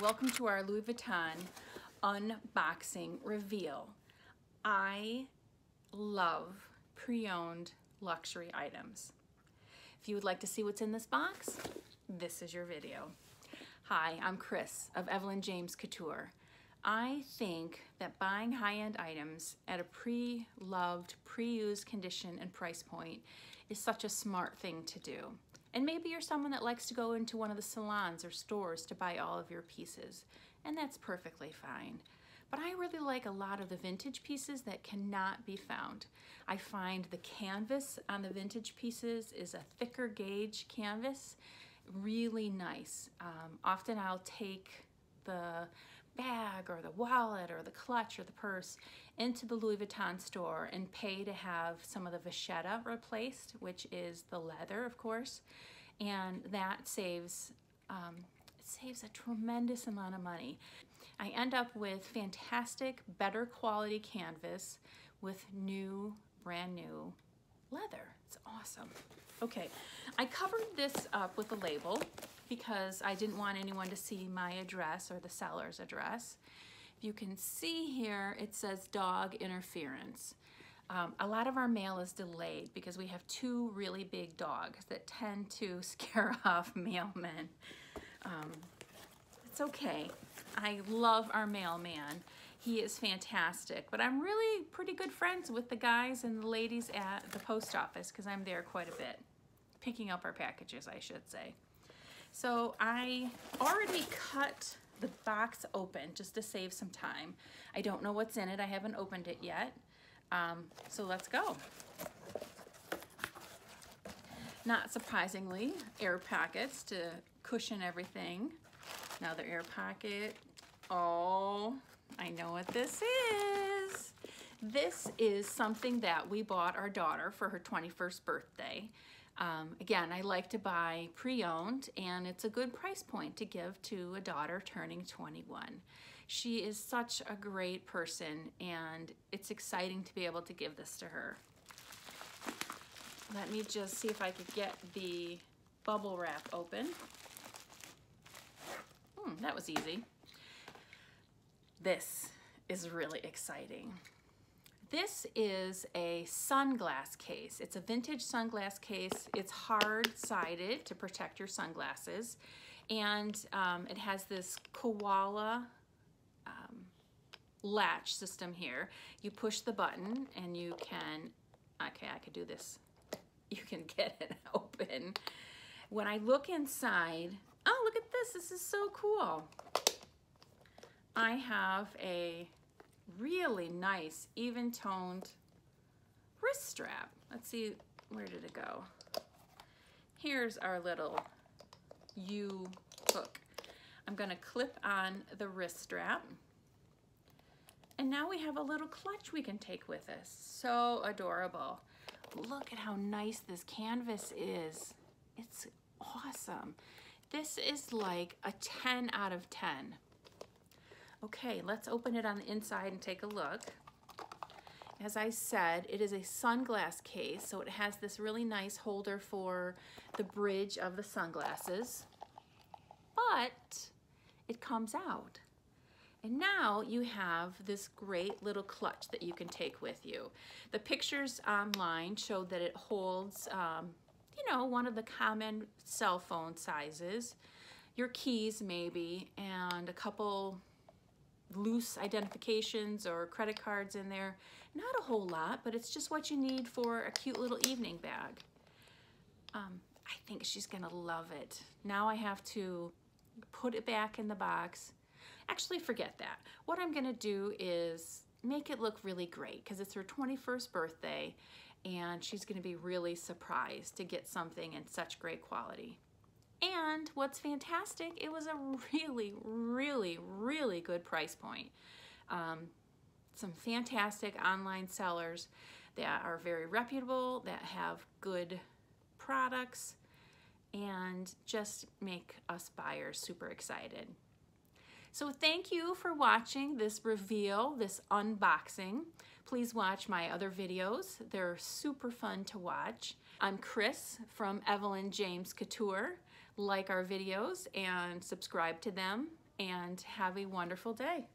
welcome to our Louis Vuitton unboxing reveal. I love pre-owned luxury items. If you would like to see what's in this box, this is your video. Hi, I'm Chris of Evelyn James Couture. I think that buying high-end items at a pre-loved, pre-used condition and price point is such a smart thing to do. And maybe you're someone that likes to go into one of the salons or stores to buy all of your pieces, and that's perfectly fine. But I really like a lot of the vintage pieces that cannot be found. I find the canvas on the vintage pieces is a thicker gauge canvas, really nice. Often I'll take the bag or the wallet or the clutch or the purse into the Louis Vuitton store and pay to have some of the vachetta replaced, which is the leather, of course, and that saves a tremendous amount of money. I end up with fantastic, better quality canvas with brand new leather. It's awesome. Okay, I covered this up with a label because I didn't want anyone to see my address or the seller's address. If you can see here, it says dog interference. A lot of our mail is delayed because we have two really big dogs that tend to scare off mailmen. It's okay. I love our mailman. He is fantastic, but I'm really pretty good friends with the guys and the ladies at the post office because I'm there quite a bit, picking up our packages, I should say. So I already cut the box open just to save some time. I don't know what's in it. I haven't opened it yet. So let's go. Not surprisingly, air pockets to cushion everything. Another air pocket. Oh, I know what this is. This is something that we bought our daughter for her 21st birthday. Again, I like to buy pre-owned, and it's a good price point to give to a daughter turning 21. She is such a great person, and it's exciting to be able to give this to her. Let me just see if I could get the bubble wrap open. That was easy. This is really exciting. This is a sunglass case. It's a vintage sunglass case. It's hard-sided to protect your sunglasses. And it has this koala latch system here. You push the button and you can, okay, I could do this. You can get it open. When I look inside, oh, look at this. This is so cool. I have a really nice, even-toned wrist strap. Let's see, where did it go? Here's our little U-hook. I'm gonna clip on the wrist strap. And now we have a little clutch we can take with us. So adorable. Look at how nice this canvas is. It's awesome. This is like a 10 out of 10. Okay, let's open it on the inside and take a look. As I said, it is a sunglass case, so it has this really nice holder for the bridge of the sunglasses, but it comes out. And now you have this great little clutch that you can take with you. The pictures online showed that it holds, you know, one of the common cell phone sizes, your keys maybe, and a couple loose identifications or credit cards in there. Not a whole lot, but it's just what you need for a cute little evening bag. I think she's gonna love it. Now I have to put it back in the box. Actually, forget that. What I'm gonna do is make it look really great because it's her 21st birthday and she's gonna be really surprised to get something in such great quality. And what's fantastic, it was a really, really, really good price point. Some fantastic online sellers that are very reputable, that have good products, and just make us buyers super excited. So thank you for watching this reveal, this unboxing. Please watch my other videos. They're super fun to watch. I'm Chris from Evelyn James Couture. like our videos and subscribe to them, and have a wonderful day.